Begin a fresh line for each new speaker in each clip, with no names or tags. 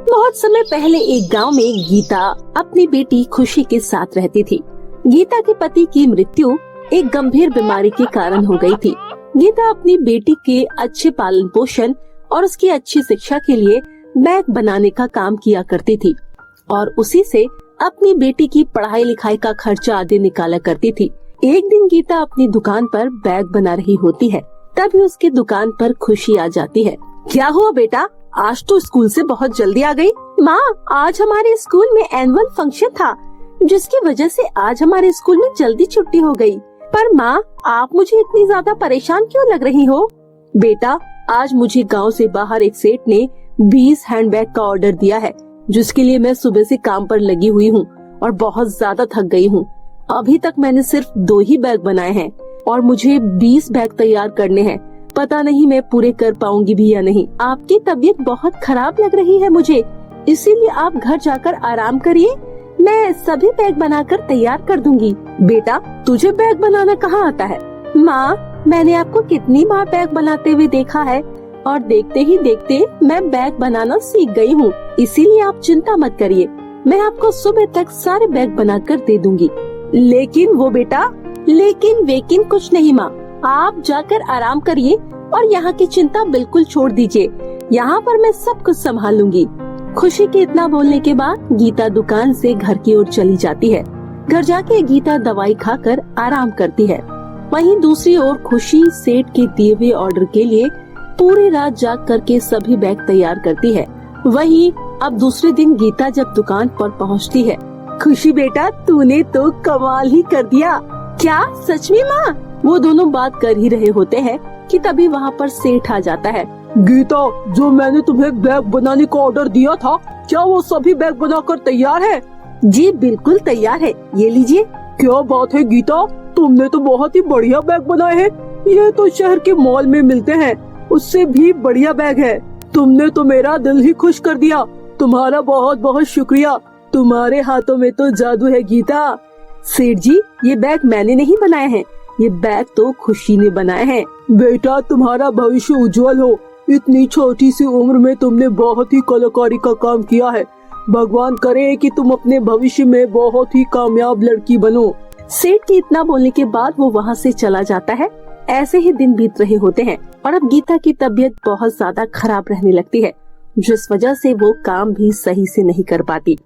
बहुत समय पहले एक गांव में गीता अपनी बेटी खुशी के साथ रहती थी। गीता के पति की मृत्यु एक गंभीर बीमारी के कारण हो गई थी। गीता अपनी बेटी के अच्छे पालन पोषण और उसकी अच्छी शिक्षा के लिए बैग बनाने का काम किया करती थी और उसी से अपनी बेटी की पढ़ाई लिखाई का खर्चा आदि निकाला करती थी। एक दिन गीता अपनी दुकान पर बैग बना रही होती है, तभी उसकी दुकान पर खुशी आ जाती है। क्या हुआ बेटा, आज तो स्कूल से बहुत जल्दी आ गई। माँ, आज हमारे स्कूल में एनुअल फंक्शन था, जिसकी वजह से आज हमारे स्कूल में जल्दी छुट्टी हो गई। पर माँ, आप मुझे इतनी ज्यादा परेशान क्यों लग रही हो? बेटा, आज मुझे गांव से बाहर एक सेठ ने 20 हैंडबैग का ऑर्डर दिया है, जिसके लिए मैं सुबह से काम पर लगी हुई हूँ और बहुत ज्यादा थक गई हूँ। अभी तक मैंने सिर्फ 2 ही बैग बनाए हैं और मुझे 20 बैग तैयार करने हैं। पता नहीं मैं पूरे कर पाऊंगी भी या नहीं। आपकी तबीयत बहुत खराब लग रही है मुझे, इसीलिए आप घर जाकर आराम करिए। मैं सभी बैग बनाकर तैयार कर दूंगी। बेटा, तुझे बैग बनाना कहाँ आता है? माँ, मैंने आपको कितनी बार बैग बनाते हुए देखा है और देखते ही देखते मैं बैग बनाना सीख गई हूँ। इसीलिए आप चिंता मत करिए, मैं आपको सुबह तक सारे बैग बनाकर दे दूंगी। लेकिन वो बेटा, लेकिन वेकिन कुछ नहीं माँ, आप जाकर आराम करिए और यहाँ की चिंता बिल्कुल छोड़ दीजिए। यहाँ पर मैं सब कुछ संभाल लूंगी। खुशी के इतना बोलने के बाद गीता दुकान से घर की ओर चली जाती है। घर जाके गीता दवाई खाकर आराम करती है। वहीं दूसरी ओर खुशी सेठ के दिए हुए ऑर्डर के लिए पूरी रात जाग करके सभी बैग तैयार करती है। वहीं अब दूसरे दिन गीता जब दुकान पर पहुंचती है, खुशी बेटा, तूने तो कमाल ही कर दिया। क्या सच में माँ? वो दोनों बात कर ही रहे होते हैं कि तभी वहाँ पर सेठ आ जाता है।
गीता, जो मैंने तुम्हें बैग बनाने का ऑर्डर दिया था, क्या वो सभी बैग बनाकर तैयार है?
जी बिल्कुल तैयार है, ये लीजिए।
क्या बात है गीता, तुमने तो बहुत ही बढ़िया बैग बनाए हैं। ये तो शहर के मॉल में मिलते हैं, उससे भी बढ़िया बैग है। तुमने तो मेरा दिल ही खुश कर दिया। तुम्हारा बहुत बहुत शुक्रिया। तुम्हारे हाथों में तो जादू है गीता।
सेठ जी, ये बैग मैंने नहीं बनाए हैं, ये बैग तो खुशी ने बनाए हैं।
बेटा, तुम्हारा भविष्य उज्जवल हो। इतनी छोटी सी उम्र में तुमने बहुत ही कलाकारी का काम किया है। भगवान करे कि तुम अपने भविष्य में बहुत ही कामयाब लड़की बनो।
सेठ के इतना बोलने के बाद वो वहाँ से चला जाता है। ऐसे ही दिन बीत रहे होते हैं और अब गीता की तबीयत बहुत ज्यादा खराब रहने लगती है, जिस वजह से वो काम भी सही से नहीं कर पाती।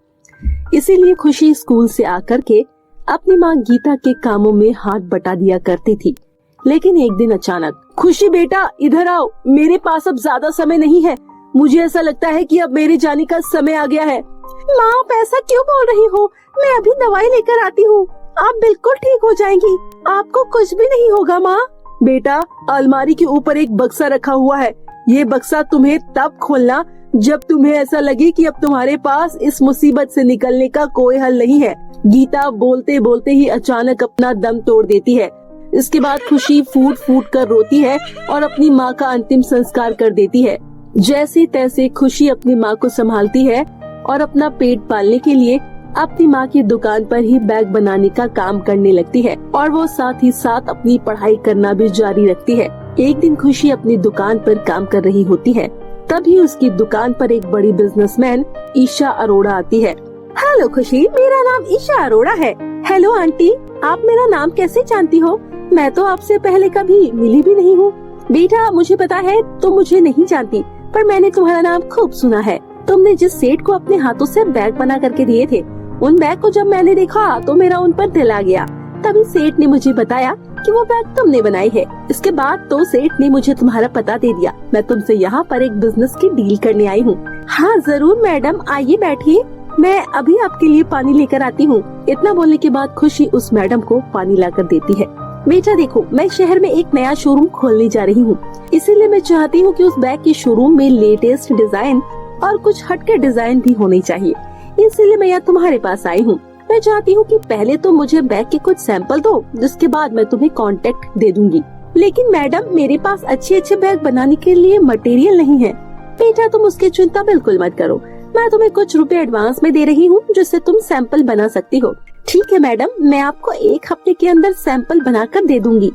इसीलिए खुशी स्कूल से आकर के अपनी माँ गीता के कामों में हाथ बटा दिया करती थी। लेकिन एक दिन अचानक,
खुशी बेटा, इधर आओ, मेरे पास अब ज्यादा समय नहीं है। मुझे ऐसा लगता है कि अब मेरे जाने का समय आ गया है।
माँ, आप ऐसा क्यों बोल रही हो? मैं अभी दवाई लेकर आती हूँ, आप बिल्कुल ठीक हो जाएंगी, आपको कुछ भी नहीं होगा। माँ,
बेटा, अलमारी के ऊपर एक बक्सा रखा हुआ है। ये बक्सा तुम्हें तब खोलना जब तुम्हें ऐसा लगे कि अब तुम्हारे पास इस मुसीबत से निकलने का कोई हल नहीं है। गीता बोलते बोलते ही अचानक अपना दम तोड़ देती है। इसके बाद खुशी फूट फूट कर रोती है और अपनी माँ का अंतिम संस्कार कर देती है। जैसे तैसे खुशी अपनी माँ को संभालती है और अपना पेट पालने के लिए अपनी माँ की दुकान पर ही बैग बनाने का काम करने लगती है और वो साथ ही साथ अपनी पढ़ाई करना भी जारी रखती है। एक दिन खुशी अपनी दुकान पर काम कर रही होती है, तभी उसकी दुकान पर एक बड़ी बिजनेसमैन ईशा अरोड़ा आती है।
हेलो खुशी, मेरा नाम ईशा अरोड़ा है। हेलो आंटी, आप मेरा नाम कैसे जानती हो? मैं तो आपसे पहले कभी मिली भी नहीं हूँ। बेटा, मुझे पता है तुम मुझे नहीं जानती, पर मैंने तुम्हारा नाम खूब सुना है। तुमने जिस सेठ को अपने हाथों से बैग बना करके दिए थे, उन बैग को जब मैंने देखा तो मेरा उन पर दिल आ गया। तभी सेठ ने मुझे बताया कि वो बैग तुमने बनाई है। इसके बाद तो सेठ ने मुझे तुम्हारा पता दे दिया। मैं तुमसे यहाँ पर एक बिजनेस की डील करने आई हूँ। हाँ जरूर मैडम, आइए बैठिए, मैं अभी आपके लिए पानी लेकर आती हूँ। इतना बोलने के बाद खुशी उस मैडम को पानी लाकर देती है। बेटा देखो, मैं शहर में एक नया शोरूम खोलने जा रही हूँ, इसीलिए मैं चाहती हूँ कि उस बैग के शोरूम में लेटेस्ट डिजाइन और कुछ हटके डिजाइन भी होने चाहिए। इसीलिए मैं यहाँ तुम्हारे पास आई हूँ। मैं चाहती हूँ कि पहले तो मुझे बैग के कुछ सैंपल दो, जिसके बाद मैं तुम्हें कांटेक्ट दे दूंगी। लेकिन मैडम, मेरे पास अच्छे बैग बनाने के लिए मटेरियल नहीं है। बेटा, तुम उसकी चिंता बिल्कुल मत करो, मैं तुम्हें कुछ रुपए एडवांस में दे रही हूँ, जिससे तुम सैंपल बना सकती हो। ठीक है मैडम, मैं आपको 1 हफ्ते के अंदर सैंपल बनाकर दे दूंगी।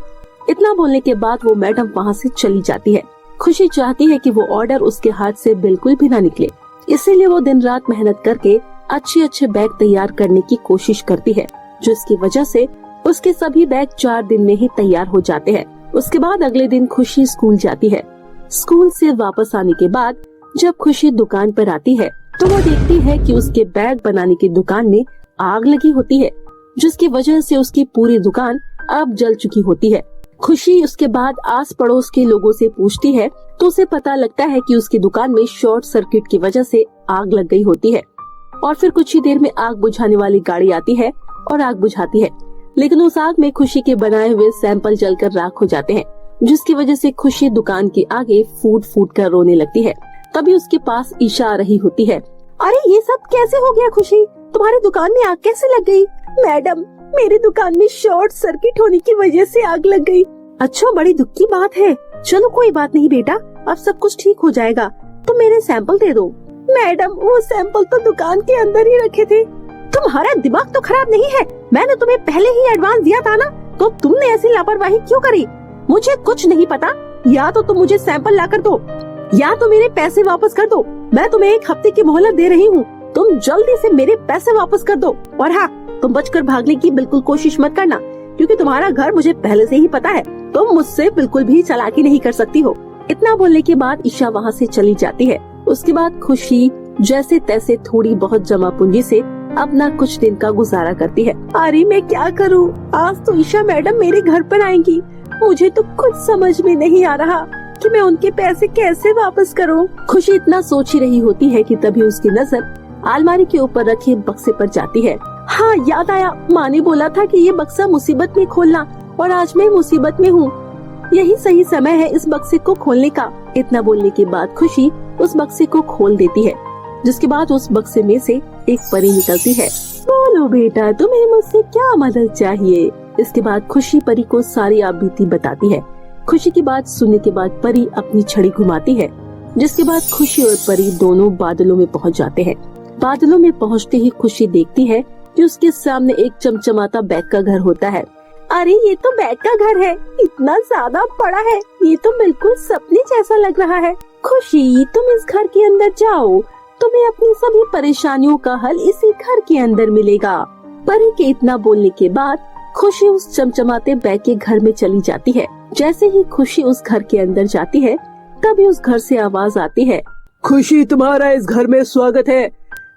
इतना बोलने के बाद वो मैडम वहाँ से चली जाती है। खुशी चाहती है कि वो ऑर्डर उसके हाथ से बिल्कुल भी ना निकले। इसीलिए वो दिन रात मेहनत करके अच्छे अच्छे बैग तैयार करने की कोशिश करती है, जिसकी वजह से उसके सभी बैग 4 दिन में ही तैयार हो जाते हैं। उसके बाद अगले दिन खुशी स्कूल जाती है। स्कूल से वापस आने के बाद जब खुशी दुकान पर आती है तो वो देखती है कि उसके बैग बनाने की दुकान में आग लगी होती है, जिसकी वजह से उसकी पूरी दुकान अब जल चुकी होती है। खुशी उसके बाद आस पड़ोस के लोगों से पूछती है तो उसे पता लगता है कि उसकी दुकान में शॉर्ट सर्किट की वजह से आग लग गई होती है। और फिर कुछ ही देर में आग बुझाने वाली गाड़ी आती है और आग बुझाती है, लेकिन उस आग में खुशी के बनाए हुए सैंपल जलकर राख हो जाते हैं, जिसकी वजह से खुशी दुकान के आगे फूट फूट कर रोने लगती है। तभी उसके पास ईशा आ रही होती है।
अरे ये सब कैसे हो गया खुशी, तुम्हारी दुकान में आग कैसे लग गई? मैडम, मेरी दुकान में शॉर्ट सर्किट होने की वजह से आग लग गई। अच्छा, बड़ी दुख की बात है। चलो कोई बात नहीं बेटा, अब सब कुछ ठीक हो जाएगा। तुम मेरे सैंपल दे दो। मैडम, वो सैंपल तो दुकान के अंदर ही रखे थे। तुम्हारा दिमाग तो खराब नहीं है? मैंने तुम्हें पहले ही एडवांस दिया था ना, तो तुमने ऐसी लापरवाही क्यों करी? मुझे कुछ नहीं पता। या तो तुम मुझे सैंपल ला कर दो या तो मेरे पैसे वापस कर दो। मैं तुम्हें 1 हफ्ते की मोहलत दे रही हूँ, तुम जल्दी से मेरे पैसे वापस कर दो। और हाँ, तुम बचकर भागने की बिल्कुल कोशिश मत करना, क्योंकि तुम्हारा घर मुझे पहले से ही पता है। तुम मुझसे बिल्कुल भी चालाकी नहीं कर सकती हो। इतना बोलने के बाद ईशा वहाँ से चली जाती है। उसके बाद खुशी जैसे तैसे थोड़ी बहुत जमा पूंजी से अपना कुछ दिन का गुजारा करती है। अरे मैं क्या करूँ, आज तो ईशा मैडम मेरे घर पर आएंगी। मुझे तो कुछ समझ में नहीं आ रहा कि मैं उनके पैसे कैसे वापस करूँ।
खुशी इतना सोच ही रही होती है कि तभी उसकी नजर अलमारी के ऊपर रखे बक्से पर जाती है।
हाँ, याद आया, माँ ने बोला था कि ये बक्सा मुसीबत में खोलना, और आज मैं मुसीबत में हूँ। यही सही समय है इस बक्से को खोलने का।
इतना बोलने के बाद खुशी उस बक्से को खोल देती है, जिसके बाद उस बक्से में से एक परी निकलती है।
बोलो बेटा, तुम्हें मुझसे क्या मदद चाहिए?
इसके बाद खुशी परी को सारी आपबीती बताती है। खुशी की बात सुनने के बाद परी अपनी छड़ी घुमाती है, जिसके बाद खुशी और परी दोनों बादलों में पहुंच जाते हैं। बादलों में पहुंचते ही खुशी देखती है कि उसके सामने एक चमचमाता बैग का घर होता है।
अरे ये तो बैग का घर है, इतना ज्यादा बड़ा है, ये तो बिल्कुल सपने जैसा लग रहा है। खुशी, तुम इस घर के अंदर जाओ, तुम्हें अपनी सभी परेशानियों का हल इसी घर के अंदर मिलेगा।
परी के इतना बोलने के बाद खुशी उस चमचमाते बैग के घर में चली जाती है। जैसे ही खुशी उस घर के अंदर जाती है, तभी उस घर से आवाज आती है।
खुशी, तुम्हारा इस घर में स्वागत है।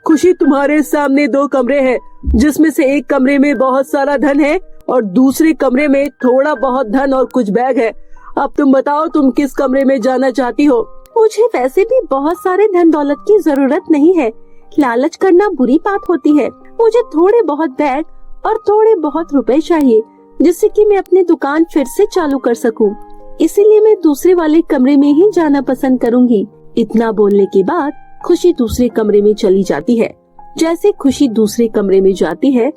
खुशी, तुम्हारे सामने 2 कमरे हैं, जिसमें से एक कमरे में बहुत सारा धन है और दूसरे कमरे में थोड़ा बहुत धन और कुछ बैग है। अब तुम बताओ, तुम किस कमरे में जाना चाहती हो?
मुझे वैसे भी बहुत सारे धन दौलत की जरूरत नहीं है। लालच करना बुरी बात होती है। मुझे थोड़े बहुत बैग और थोड़े बहुत रुपए चाहिए, जिससे कि मैं अपनी दुकान फिर से चालू कर सकूं। इसीलिए मैं दूसरे वाले कमरे में ही जाना पसंद करूंगी। इतना बोलने के बाद खुशी दूसरे कमरे में चली जाती है। जैसे खुशी दूसरे कमरे में जाती है,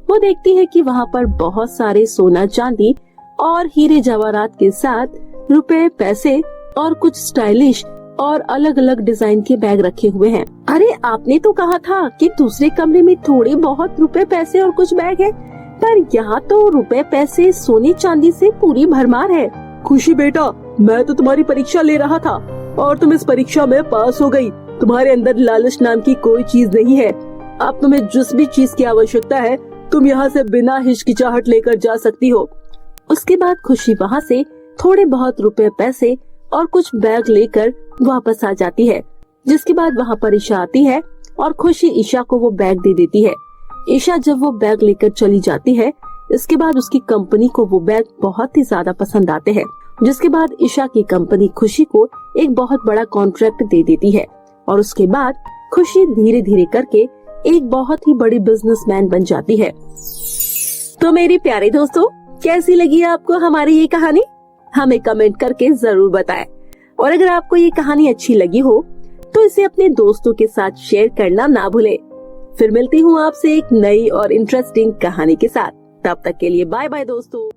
वो देखती है कि वहाँ पर बहुत सारे सोना चांदी और हीरे जवाहरात के साथ रुपए, पैसे और कुछ स्टाइलिश और अलग अलग डिजाइन के बैग रखे हुए हैं।
अरे, आपने तो कहा था कि दूसरे कमरे में थोड़े बहुत रुपए, पैसे और कुछ बैग है, पर यहाँ तो रुपए, पैसे, सोने चांदी से पूरी भरमार है। खुशी बेटा, मैं तो तुम्हारी परीक्षा ले रहा था और तुम इस परीक्षा में पास हो गई। तुम्हारे अंदर लालच नाम की कोई चीज नहीं है। अब तुम्हें जिस भी चीज की आवश्यकता है, तुम यहाँ से बिना हिचकिचाहट लेकर जा सकती हो।
उसके बाद खुशी वहाँ से थोड़े बहुत रुपए, पैसे और कुछ बैग लेकर वापस आ जाती है। जिसके बाद वहाँ पर ईशा आती है और खुशी ईशा को वो बैग दे देती है। ईशा जब वो बैग लेकर चली जाती है, इसके बाद उसकी कंपनी को वो बैग बहुत ही ज्यादा पसंद आते हैं। जिसके बाद ईशा की कंपनी खुशी को एक बहुत बड़ा कॉन्ट्रैक्ट दे देती है और उसके बाद खुशी धीरे धीरे करके एक बहुत ही बड़ी बिजनेसमैन बन जाती है।
तो मेरे प्यारे दोस्तों, कैसी लगी आपको हमारी ये कहानी? हमें कमेंट करके जरूर बताएं। और अगर आपको ये कहानी अच्छी लगी हो तो इसे अपने दोस्तों के साथ शेयर करना ना भूलें। फिर मिलती हूँ आपसे एक नई और इंटरेस्टिंग कहानी के साथ। तब तक के लिए बाय बाय दोस्तों।